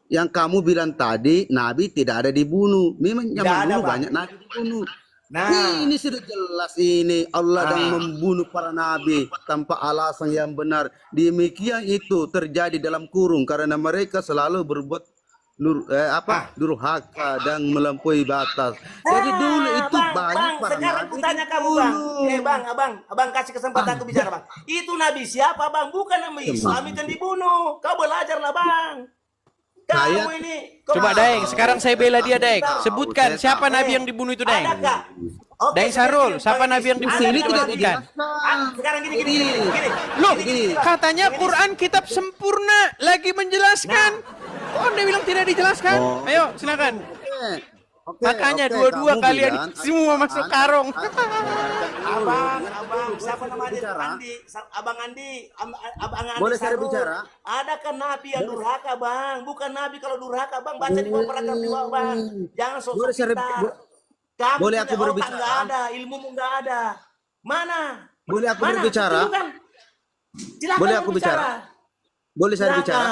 Yang kamu bilang tadi, Nabi tidak ada dibunuh. Memang Tidak zaman ada, dulu Bang. banyak Nabi dibunuh. Nah, Ini sudah jelas ini Allah yang ah, membunuh para nabi tanpa alasan yang benar. Demikian itu terjadi dalam kurung karena mereka selalu berbuat ah. durhaka dan melampaui batas. Jadi dulu itu banyak Bang, para sekarang nabi kutanya kamu, Bang. dibunuh. Abang kasih kesempatan aku bicara, Bang. Itu Nabi siapa, Bang? Bukan Nabi Islam itu yang dibunuh. Kau belajarlah, Bang. Saya Kamu ini, kau Coba Daeng, sekarang saya bela dia Daeng. Sebutkan saya siapa tahu. nabi yang dibunuh itu Daeng. adakah? Oke, Daeng Sarul, siapa nabi yang di dibunuh? sini Coba tidak sebutkan. dijelaskan. Sekarang gini. Loh, Gini. katanya Quran kitab sempurna lagi menjelaskan. Kok Anda bilang tidak dijelaskan? Oh. Ayo, silakan. Oke, Makanya oke, dua-dua kamu kalian bilang, semua masuk karung. Abang, siapa namanya? Bicara. Andi, Abang Andi, Abang Andi Boleh saya Sarul. bicara? Adakah Nabi yang durhaka, Bang? Bukan Nabi kalau durhaka, Bang. Baca di bawah paragraf di bawah, Bang. Jangan sosok Boleh saya pintar. Kamu boleh aku punya otak berbicara? nggak ada, ilmumu nggak ada. Mana? Boleh aku Mana? berbicara? Tunjukkan. Silakan Boleh aku berbicara. Boleh saya Silakan. bicara?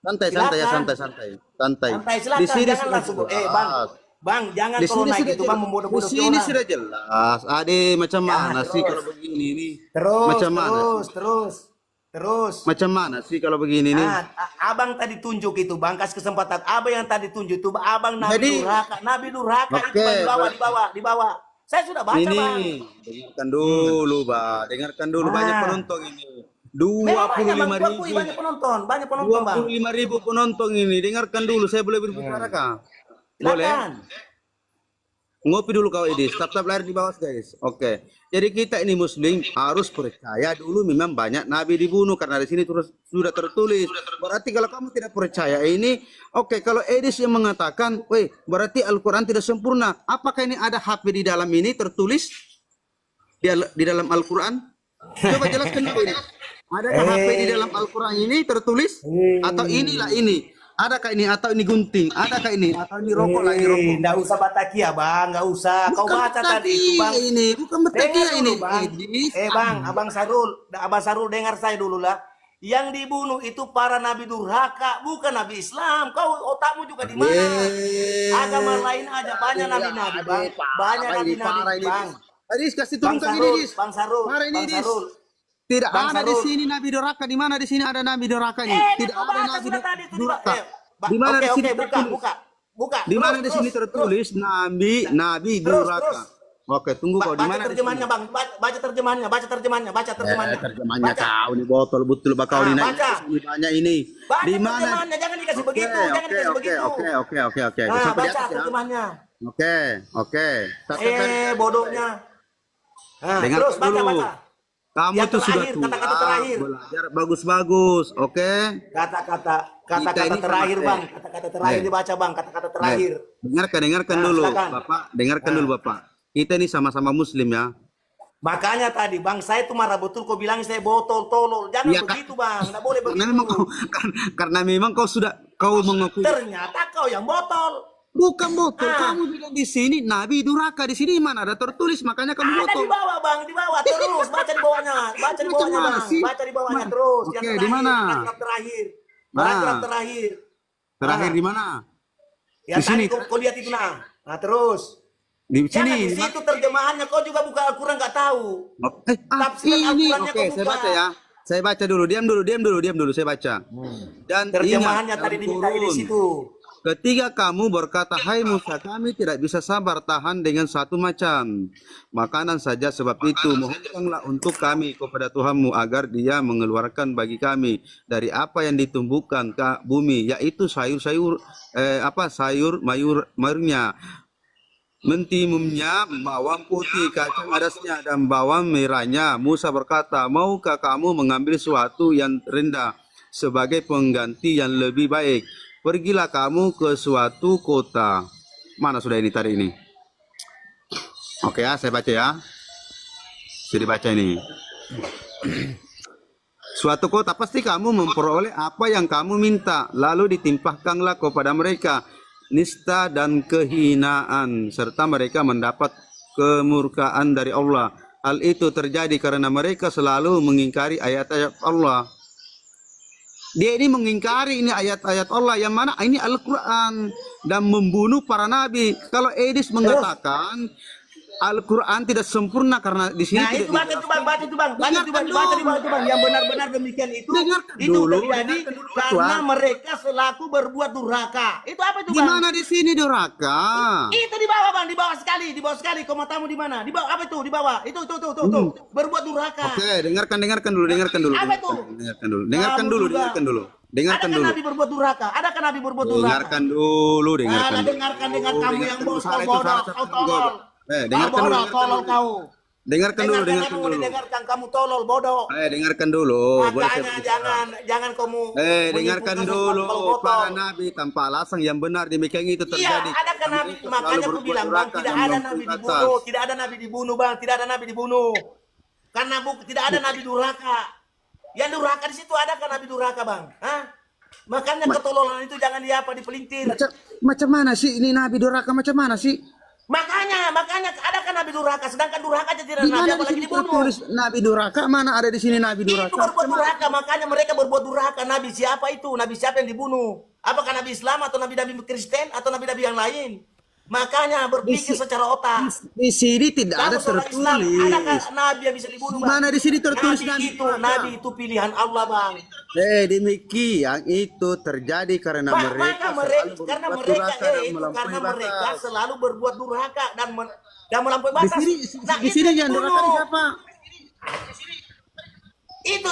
Santai, santai ya, Silakan. santai. Santai, silakan. Di sini Jangan sudah langsung. jelas. Bang. Bang, jangan Di kalau sini naik sudah itu, Bang, jelas. Di membodoh-bodoh sini orang. sudah jelas. Ade macam mana sih kalau begini nih? Macam mana? Terus. Macam mana sih kalau begini nih? Nah, abang tadi tunjuk itu, Bang, kasih kesempatan. Abang yang tadi tunjuk itu, abang Nabi Jadi, Durhaka. Nabi Durhaka itu, oke, Bang, di bawah. Saya sudah baca, Bang. Ini dengarkan dulu, Pak. Dengarkan dulu banyak Nah. penonton ini. Memang banyak, Bang. 25.000. Gua akui banyak penonton, Bang. 25.000 penonton ini. Dengarkan dulu, saya boleh berbicara kah? Boleh? Silakan. Ngopi dulu kau ini, tetap lahir di bawah guys. Oke. Jadi kita ini muslim harus percaya dulu memang banyak nabi dibunuh karena di sini terus sudah tertulis. Berarti kalau kamu tidak percaya ini, oke, kalau Edis yang mengatakan, "Weh, berarti Al-Qur'an tidak sempurna." Apakah ini ada HP di dalam ini tertulis di dalam Al-Qur'an? Coba jelaskan dulu ini. Adakah HP di dalam Al-Qur'an ini tertulis atau inilah ini? Adakah ini atau ini gunting? Adakah ini atau ini rokok lah ini rokok? Nggak usah batakia, Bang, nggak usah. Kau baca tadi itu, Bang. Ini bukan batakia Dengar ini. dulu, Bang. Edis. Bang, Abang Sarul dengar saya dulu lah. Yang dibunuh itu para nabi durhaka, bukan nabi Islam. Kau otakmu juga di mana? Agama lain aja banyak nabi-nabi, Bang. Banyak nabi-nabi, Bang. Edis kasih Bang turunkan ini, Sarul, Edis. Bang Sarul, Mari ini, Bang Edis. Sarul. Tidak Bang ada di Sarul. sini nabi doraka. Di mana di sini ada nabi doraka ini? Tidak Kau ada baca nabi sudah tadi itu doraka. Ba- Di mana oke, di sini oke, tertulis? buka. Di mana Terus, di sini terus, tertulis nabi Terus, doraka? terus. Oke, tunggu kau di Baca mana di terjemahannya, sini? Bang. Baca terjemahannya. Terjemahnya Baca. kau ini botol betul bakal ini Baca. banyak ini. Baca Di mana? terjemahannya, jangan dikasih begitu, jangan dikasih begitu. Oke. Nah, Sampai di baca atas ya. terjemahannya. Oke. Bodohnya. Nah, Dengar terus dulu. baca. Kamu Yang tuh sudah terakhir, tua, kata-kata terakhir. belajar bagus-bagus, oke? Kata-kata Kita ini terakhir, sama, Bang. Kata-kata terakhir dibaca, Bang. Kata-kata terakhir. Dengarkan Nah, dulu, silakan. Bapak. Dengarkan dulu, Bapak. Kita ini sama-sama Muslim ya. Makanya tadi, Bang, saya itu marah betul kau bilang saya botol, tolol. Jangan Iya, begitu, Bang. Nggak boleh Karena begitu. memang karena memang kau mengakui. Ternyata kau yang botol. Bukan botol, kamu bilang di sini Nabi durhaka, di sini mana ada tertulis, makanya kamu Ada botol. di bawah, Bang, di bawah. Terus baca di bawahnya. Baca di Macam bawahnya, mana Bang. sih? Baca di bawahnya Mana? terus. Oke, Yang di terakhir, mana? paragraf terakhir. Nah. Paragraf terakhir. Terakhir Nah. di mana? Yang Di sini. tadi kau lihat itu nah. Nah, terus. Di Jangan sini. di situ terjemahannya kau juga buka Al-Qur'an nggak tahu. Tafsiran Ini Al-Qur'annya oke, kau saya buka. baca ya. Saya baca dulu, diam dulu, saya baca. Dan Terjemahannya ingat, tadi dalam diminta di kurun, situ. ketika kamu berkata, "Hai Musa, kami tidak bisa sabar tahan dengan satu macam makanan saja, sebab itu mohonkanlah untuk kami kepada Tuhanmu agar Dia mengeluarkan bagi kami dari apa yang ditumbuhkan ke bumi, yaitu sayur-sayur mayurnya, mentimumnya, bawang putih, kacang adasnya, dan bawang merahnya." Musa berkata, "Maukah kamu mengambil sesuatu yang rendah sebagai pengganti yang lebih baik? Pergilah kamu ke suatu kota." Mana sudah ini tadi ini? Oke ya, saya baca ya. Jadi baca ini. Suatu kota pasti kamu memperoleh apa yang kamu minta, lalu ditimpahkanlah kepada mereka nista dan kehinaan, serta mereka mendapat kemurkaan dari Allah. Hal itu terjadi karena mereka selalu mengingkari ayat-ayat Allah. Dia ini mengingkari ini ayat-ayat Allah yang mana ini Al-Quran dan membunuh para nabi. Kalau Edis mengatakan Al-Quran tidak sempurna karena di sini Nah tidak itu baca itu bang, baca itu bang, baca itu bang, Dengarkan baca di dulu. bawah itu bang. Yang benar-benar demikian itu Dengarkan itu dulu, terjadi dengarkan dulu, karena Tuan. mereka selaku berbuat durhaka. Itu apa itu Di bang? mana di sini durhaka? Itu di bawah bang, di bawah sekali. Kau mau tamu di mana? Di bawah apa itu? Di bawah. Itu tuh. Berbuat durhaka. Oke, dengarkan dulu. Apa itu? Dengarkan Kamu dulu. juga. Dengarkan Adakah dulu. Nabi berbuat durhaka? Adakah Nabi berbuat durhaka? Dengarkan dulu. Dengarkan dengan kamu yang bosol bodoh, kau tolol. Dengarkan dulu. Tolol kau. Dengarkan dulu. Dengarkan kamu tolol bodoh. Dengarkan dulu. Makanya jangan kamu Dengarkan menyimpulkan dulu. sesuatu kalau Para botol. nabi tanpa alasan yang benar demikian itu Iya, terjadi. adakah Nabi? Mereka Makanya selalu aku berbuat bilang bang, durhaka tidak dan ada melampaui Nabi batas. dibunuh, tidak ada Nabi dibunuh bang, tidak ada Nabi dibunuh. Karena tidak ada Nabi durhaka. Yang durhaka di situ adakah Nabi durhaka bang? Hah? Makanya ketololan itu jangan dipelintir. Macam mana sih ini nabi durhaka macam mana sih? Makanya adakah Nabi durhaka? Sedangkan durhaka aja tidak Di Nabi mana di apalagi sini dibunuh. tertulis nabi durhaka? Mana ada di sini nabi Itu durhaka? berbuat durhaka, makanya mereka berbuat durhaka. Nabi siapa itu? Nabi siapa yang dibunuh? Apakah Nabi Islam atau Nabi-Nabi Kristen atau Nabi-Nabi yang lain? Makanya berpikir secara otak. Di sini tidak ada Kamu seorang Islam, adakah tertulis. Nabi yang bisa dibunuh? Di Bang? mana di sini tertulis Nabi itu pilihan Allah bang. Demikian itu terjadi karena mereka Karena selalu mereka berbuat durhaka dan melampaui mereka batas. selalu berbuat durhaka dan melampaui batas. Di sini itu yang durhaka dibunuh. siapa? Itu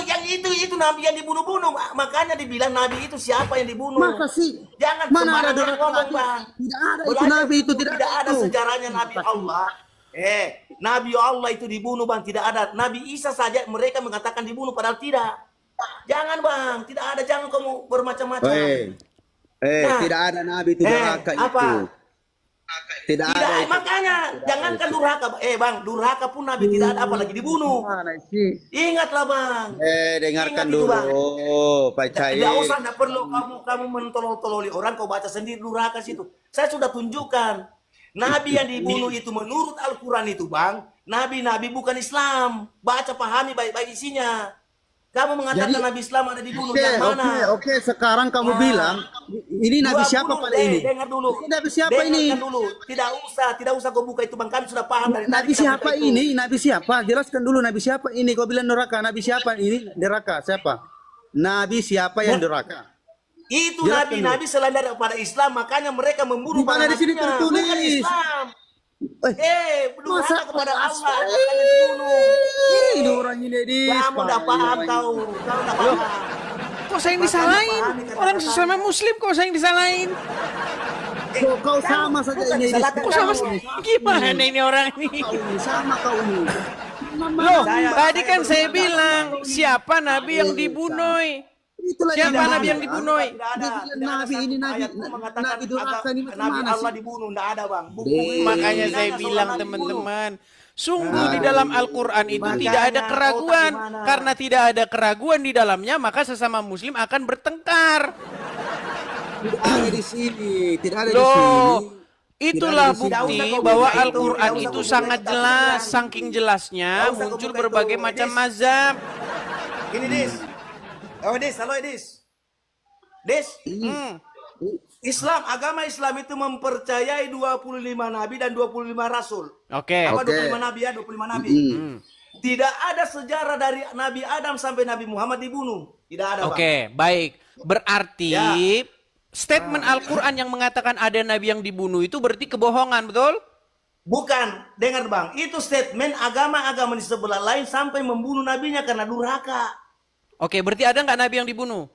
Nabi yang dibunuh-bunuh. Makanya dibilang Nabi itu siapa yang dibunuh. Masa sih? Jangan Mana ada sembarangan durhaka ngomong lagi? bang. Tidak ada itu Belajar nabi itu tidak ada itu. sejarahnya Nabi Allah. Nabi Allah itu dibunuh bang, tidak ada. Nabi Isa saja mereka mengatakan dibunuh padahal tidak. Jangan bang, tidak ada. Jangan kamu bermacam-macam. Nah, Tidak ada nabi itu durhaka apa? itu. Tidak ada itu. Makanya jangankan durhaka, bang, durhaka pun Nabi tidak ada, apalagi dibunuh. Mana sih? Ingatlah bang. Dengarkan Ingat itu, dulu, Bang. Pak Cahye. Tidak usah, tidak perlu kamu mentolol-tololi orang, kau baca sendiri durhaka situ. Saya sudah tunjukkan. Nabi yang dibunuh itu menurut Al-Quran itu bang, Nabi bukan Islam. Baca pahami baik-baik isinya. Kamu mengatakan Jadi, Nabi Islam ada dibunuh, yang mana? Oke. Sekarang kamu bilang ini nabi siapa pada ini? Dengar dulu. Ini nabi siapa ini? Dengarkan dulu. Tidak usah kau buka itu bang. Kami sudah paham dari Nabi tadi kita siapa buka itu. ini? Nabi siapa? Jelaskan dulu nabi siapa ini. Kau bilang neraka. Nabi siapa ini? Neraka siapa? Nabi siapa yang neraka? Itu Jelaskan nabi selain daripada Islam, makanya mereka membunuh Di mana para di sini nabinya. tertulis? Bukan Islam. Durhaka kepada Allah, makanya dibunuh. Ini orang ini di. Kamu udah paham kau udah paham. Kok saya yang disalahin? Orang sesama muslim kok saya yang disalahin? Kau sama saja bukan ini. disalahkan Kok sama kamu. gimana ini orang ini? Kau ini sama kau ini. Loh, Saya- tadi kan saya saya berusaha. bilang siapa nabi yang dibunuh? Itulah Siapa tidak nabi ada. yang dibunuh? Tidak ada. Dia bilang nabi satu ini, nabi- ayat pun mengatakan nabi durhaka ini macam Nabi mana Allah sih? dibunuh, tidak ada bang. Makanya Bilangnya saya seorang bilang nabi teman-teman, sungguh di dalam Al-Quran itu Makanya, tidak ada keraguan. otak gimana? Karena tidak ada keraguan di dalamnya, maka sesama muslim akan bertengkar. Tidak ada di sini. Tidak ada di sini. Loh, itulah Tidak ada di sini. bukti Tidak usah kau bahwa buka itu, Al-Quran tidak usah itu kau sangat buka itu. jelas. Saking jelasnya Tidak usah kau muncul buka berbagai itu. macam Edis. mazhab. Ini Dis. Halo Edis. Des, Islam, agama Islam itu mempercayai 25 nabi dan 25 rasul. Oke. Apa Oke. 25 nabi ya? 25 nabi. Tidak ada sejarah dari Nabi Adam sampai Nabi Muhammad dibunuh. Tidak ada, Bang. Oke, baik. Berarti Ya. statement Al-Quran yang mengatakan ada nabi yang dibunuh itu berarti kebohongan, betul? Bukan, dengar Bang. Itu statement agama-agama di sebelah lain sampai membunuh nabinya karena durhaka. Oke, berarti ada nggak nabi yang dibunuh?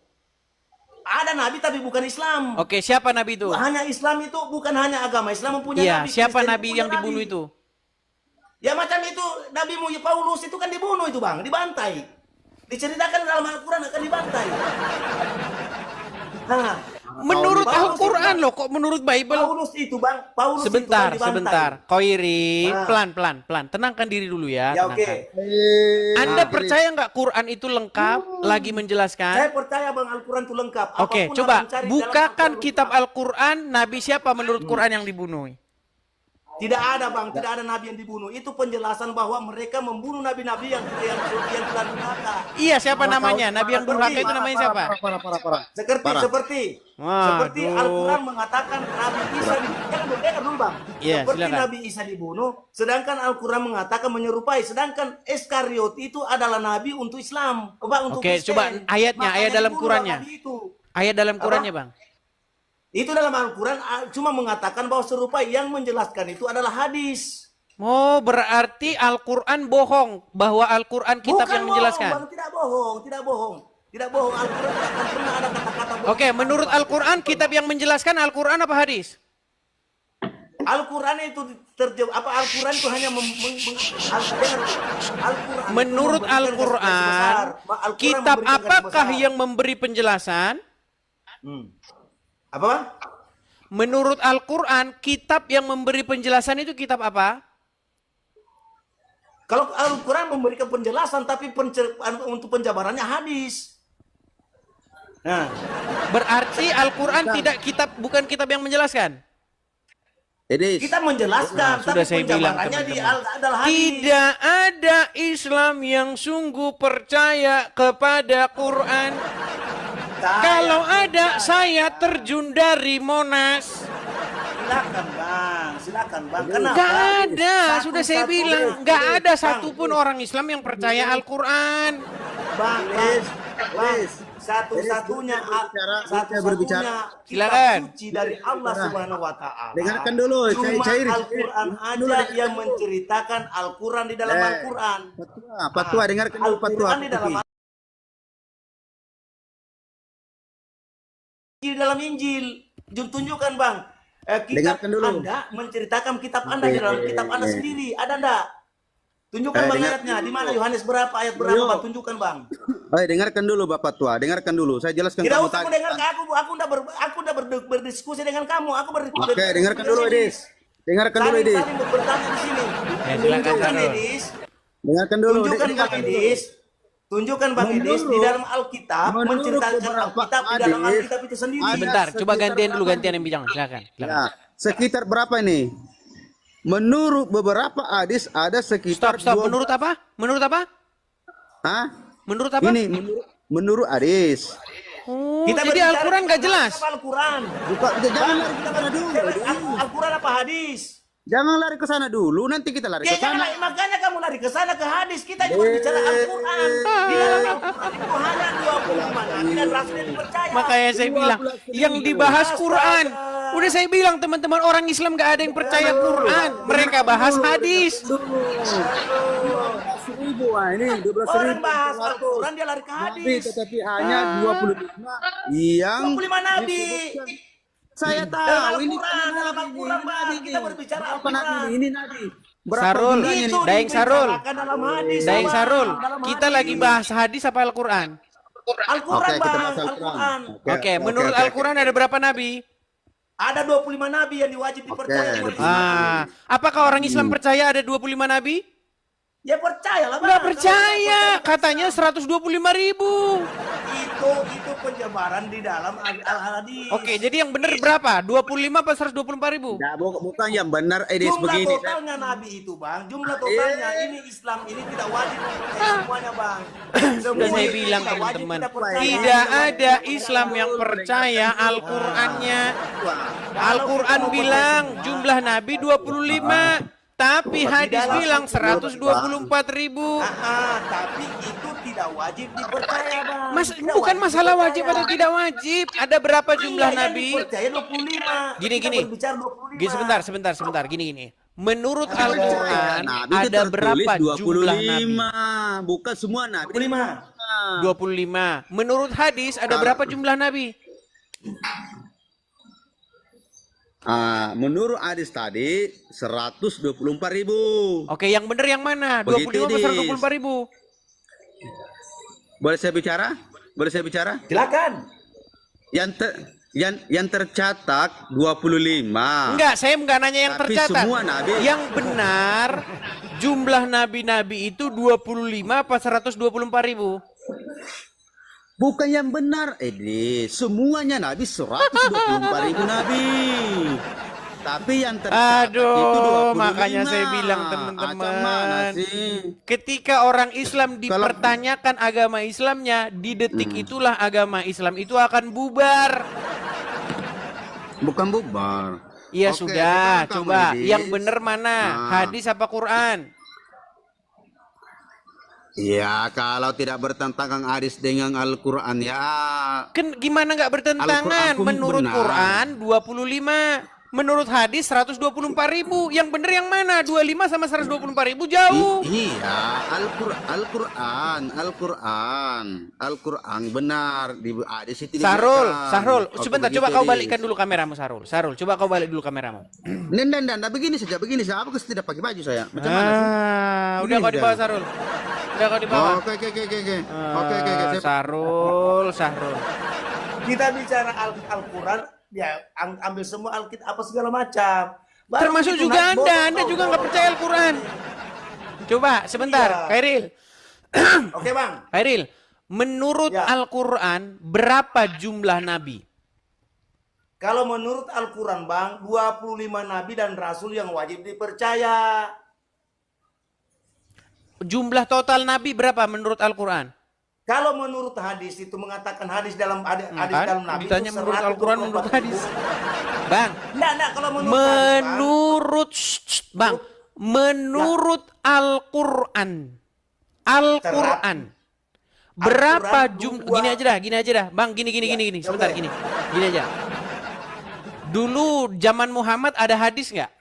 Ada nabi tapi bukan Islam. Oke, siapa nabi itu? Hanya Islam itu bukan hanya agama Islam mempunyai Iya, nabi. siapa Kristen nabi punya yang dibunuh itu? Ya macam itu Nabi Paulus itu kan dibunuh itu Bang, dibantai. Diceritakan dalam Al-Quran akan dibantai. Nah, Menurut Paulus Al-Quran itu- loh, kok menurut Bible? Paulus itu Bang, Paulus Sebentar, itu kan dibantai. sebentar. Koiri, Nah. pelan. Tenangkan diri dulu ya. Ya oke. tenangkan. Anda percaya nggak Quran itu lengkap? Lagi Saya menjelaskan? percaya Bang Al-Quran itu lengkap. Oke, Apapun coba abang cari dalam bukakan Al-Quran kitab lengkap. Al-Quran. Nabi siapa menurut Quran yang dibunuh? Tidak ada bang, tidak ada nabi yang dibunuh. Itu penjelasan bahwa mereka membunuh nabi-nabi yang telah durhaka. Iya, siapa namanya? Nabi yang durhaka itu namanya siapa? Seperti Waduh. Al-Quran mengatakan Nabi Isa dibunuh. Dengar dulu bang. Iya, Seperti silakan. Nabi Isa dibunuh, sedangkan Al-Quran mengatakan menyerupai. Sedangkan Iskariot itu adalah nabi untuk Islam. Untuk Oke, Kristen. coba ayatnya, Makanya ayat dalam dibunuh Qurannya. nabi itu. Ayat dalam Apa? Qurannya, Bang. Itu dalam Al-Quran cuma mengatakan bahwa serupai, yang menjelaskan itu adalah hadis. Oh, berarti Al-Quran bohong bahwa Al-Quran kitab Bukan yang menjelaskan. bohong, Bang. Tidak bohong. Tidak bohong. Al-Quran tidak akan pernah ada kata-kata bohong. Oke, menurut Al-Quran kitab yang menjelaskan Al-Quran apa hadis? Al-Quran itu Al-Quran itu hanya Al-Quran. Menurut Al-Quran, kitab apakah yang memberi penjelasan? Apa bang? Menurut Al-Quran, kitab yang memberi penjelasan itu kitab apa? Kalau Al-Quran memberikan penjelasan, tapi untuk penjabarannya hadis. Nah, Berarti Al-Quran bukan kitab yang menjelaskan. Edis. kita menjelaskan, Sudah tapi saya bilang, penjabarannya teman-teman. adalah hadis. Tidak ada Islam yang sungguh percaya kepada Quran. Kalau ada, saya terjun dari Monas. Silakan bang. Kenapa? Gak ada, sudah saya bilang. Gak ada Bang, satupun orang Islam yang percaya Al-Quran. Bang, satu-satunya berbicara. Silakan. kitab suci dari Allah Subhanahu wa taala. Dengarkan dulu, Cuma cair. Al-Quran aja yang menceritakan Al-Quran di dalam Al-Quran. Patwa, dengarkan dulu patwa. Al-Quran di dalam Injil. Tunjukkan bang. Kitab Dengarkan dulu. Anda menceritakan kitab Anda di dalam kitab Anda sendiri. Ada enggak? Tunjukkan bang ayatnya. Di mana Yohanes berapa, ayat berapa bang? Tunjukkan bang. Dengarkan dulu Bapak Tua, dengarkan dulu. Saya jelaskan Tidak kamu usah tadi. dengar aku udah berdiskusi dengan kamu. Oke, dengarkan dulu Edis. Dengarkan dulu Edis. Saling bertanya di sini. Silakan, Tunjukkan Sarul. Edis. Dengarkan dulu. Tunjukkan bang dengarkan dulu. Edis. Tunjukkan bang Edis di dalam Alkitab menceritakan beberapa Alkitab di dalam hadis, Alkitab itu sendiri. Sebentar, coba gantian yang bilang. Silakan. Ya, sekitar berapa ini? Menurut beberapa hadis ada sekitar Stop. Menurut apa? Hah? Menurut apa? Ini menurut hadis. Oh, Kita jadi berbicara Al-Quran gak tentang jelas. apa Al-Quran. Bukan, jangan lari ke sana dulu. Al-Quran apa hadis? Jangan lari ke sana dulu, nanti kita lari Ya ke sana. jangan, makanya kamu lari ke sana ke hadis. Kita juga bicara Al-Quran. Di dalam Al-Quran itu hanya 25 nabi dan rasul yang dipercaya. Makanya saya bilang, yang dibahas Quran. Udah saya bilang teman-teman, orang Islam gak ada yang percaya Quran. Mereka bahas hadis. 12.000, ini 12.000. Orang bahas Al-Quran dia lari ke hadis. Nabi, tetapi hanya 25 yang 25 nabi. saya Dalam tahu ini Al-Quran, dalam Al-Quran bang. Kita berbicara Al-Quran. ini nabi. Sarul, jumlahnya Itu nih? Daeng Sarul. dibicarakan dalam hadis. Daeng Bang. Sarul, Dalam kita hadis. lagi bahas hadis apa Al-Quran? Al-Quran Oke, kita bang. bahas Al-Quran. Al-Quran. Oke, menurut Al-Quran ada berapa nabi? Ada 25 nabi yang diwajib dipercaya. Oke. umat Islam. Apakah orang Islam percaya ada 25 nabi? Ya percayalah bang. Nggak percaya, katanya 125.000. Itu penjabaran di dalam al-hadis. Oke, jadi yang benar berapa? 25 apa 124.000? Nggak, bukan yang benar Edis Jumlah begini. totalnya nabi itu bang. Jumlah totalnya ini Islam ini tidak wajib mempercaya semuanya bang. Sudah saya bilang teman-teman, tidak ada Islam yang percaya Al-Qurannya. Al-Quran bilang jumlah nabi 25. Tapi hadis bilang 124.000. Tapi itu tidak wajib dipercaya bang. Tidak Bukan wajib masalah dipercaya. wajib atau tidak wajib. Ada berapa jumlah Iya, nabi? Yang dipercaya 25. Gini. Kita berbicara 25. Gini, sebentar. Gini. Menurut Al-Quran Nabi itu ada tertulis berapa jumlah nabi? 25, bukan semua nabi. 25. 25. Menurut hadis ada berapa jumlah nabi? Menurut hadis tadi 124.000. Oke, yang benar yang mana? Begitu, 25 atau 124.000? Boleh saya bicara? Silakan. Yang tercatat 25. Enggak, saya enggak nanya yang Tapi tercatat. semua nabi. Yang benar jumlah nabi-nabi itu 25 apa 124.000? Bukan yang benar, Edis. Semuanya nabi 124.000 nabi. Tapi yang tercatat itu Aduh, 25. makanya saya bilang Macam mana teman-teman, sih? ketika orang Islam dipertanyakan agama Islamnya, di detik itulah agama Islam itu akan bubar. Bukan bubar. Iya Oke, sudah, sekarang kamu, coba Idis. yang benar mana? Nah. Hadis apa Quran? Ya, kalau tidak bertentangan hadis dengan Al-Quran ya. Kan gimana nggak bertentangan? Al-Quran pun Menurut benar. Quran 25, menurut hadis 124.000. Yang benar yang mana? 25 sama 124.000 jauh. Iya, Al-Quran benar di hadis itu. Sahrul, Oke, sebentar, begitu, coba kau Idis. balikkan dulu kameramu, Sahrul, coba kau balik dulu kameramu. Nggak, begini saja. Apa tidak pakai baju saya? Macam mana sih? Udah kau di bawah, Sahrul. Udah kau di bawah. Oke. Saya- Sahrul. Kita bicara Al-Quran, ya ambil semua Alkitab apa segala macam. Baru Termasuk begitu juga naik Anda bodoh. juga nggak percaya Al-Quran. Coba sebentar, Iya. Khairil. Oke bang, Khairil, menurut Ya. Al-Quran berapa jumlah nabi? kalau menurut Al-Quran bang, 25 nabi dan rasul yang wajib dipercaya. Jumlah total nabi berapa menurut Al-Quran? Kalau menurut hadis itu mengatakan hadis dalam hadis Kan? dalam nabi Ditanya itu menurut Al-Quran, menurut 124.000. hadis. Bang, Enggak, kalau menurut hadis, Bang. menurut Bang, menurut Al-Quran. Al-Quran. Berapa Al-Quran jumlah? dua- Gini aja dah. Bang, gini. Sebentar oke. gini. Gini aja. Dulu zaman Muhammad ada hadis nggak?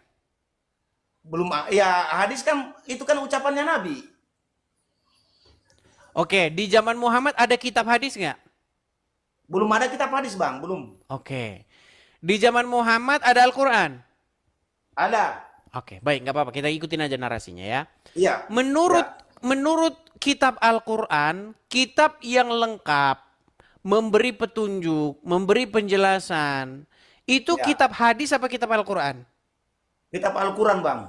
Belum, ya hadis kan itu kan ucapannya nabi. Oke, di zaman Muhammad ada kitab hadis nggak? Belum ada kitab hadis bang, belum Oke. Di zaman Muhammad ada Al-Quran? ada. Oke, baik, nggak apa-apa. Kita ikutin aja narasinya ya. Iya. Menurut kitab Al-Quran, kitab yang lengkap, memberi petunjuk, memberi penjelasan, itu Ya. kitab hadis apa kitab Al-Quran? Kitab Al-Quran bang.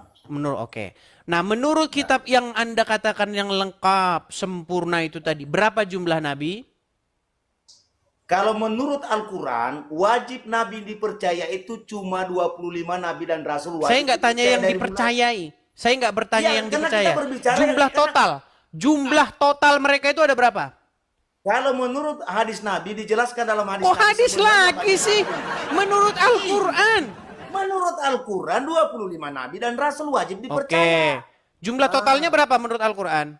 Oke. Nah, menurut kitab yang Anda katakan yang lengkap, sempurna itu tadi, berapa jumlah nabi? Kalau menurut Al-Quran, wajib nabi dipercaya itu cuma 25 nabi dan rasul. Wajib Saya nggak tanya dipercaya yang dari dipercayai. Saya nggak bertanya Iya, yang karena dipercaya. kita berbicara- Jumlah karena- total. Jumlah total mereka itu ada berapa? Kalau menurut hadis nabi dijelaskan dalam hadis. Oh, nabi hadis sebenarnya lagi banyak sih. nabi. Menurut Al-Quran. Menurut Al-Quran 25 nabi dan rasul wajib Oke. dipercaya. Jumlah totalnya berapa menurut Al-Quran?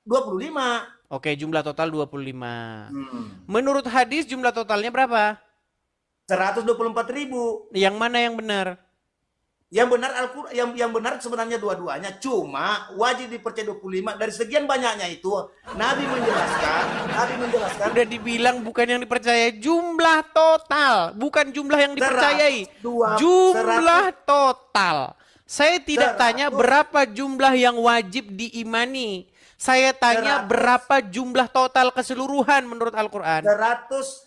25. Oke, jumlah total 25. Hmm. Menurut hadis jumlah totalnya berapa? 124.000. Yang mana yang benar? Yang benar Al-Quran, yang benar sebenarnya dua-duanya. Cuma wajib dipercaya 25. Dari segian banyaknya itu, Nabi menjelaskan. Udah dibilang bukan yang dipercaya, jumlah total, bukan jumlah yang dipercayai. 100, Jumlah total. Saya tidak 100. tanya berapa jumlah yang wajib diimani. Saya tanya 100. berapa jumlah total keseluruhan menurut Al-Quran.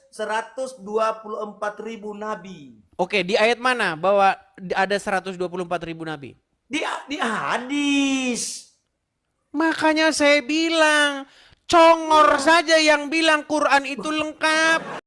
124.000 nabi. Oke, di ayat mana bahwa ada 124.000 nabi? Di hadis. Makanya saya bilang, congor saja yang bilang Quran itu lengkap.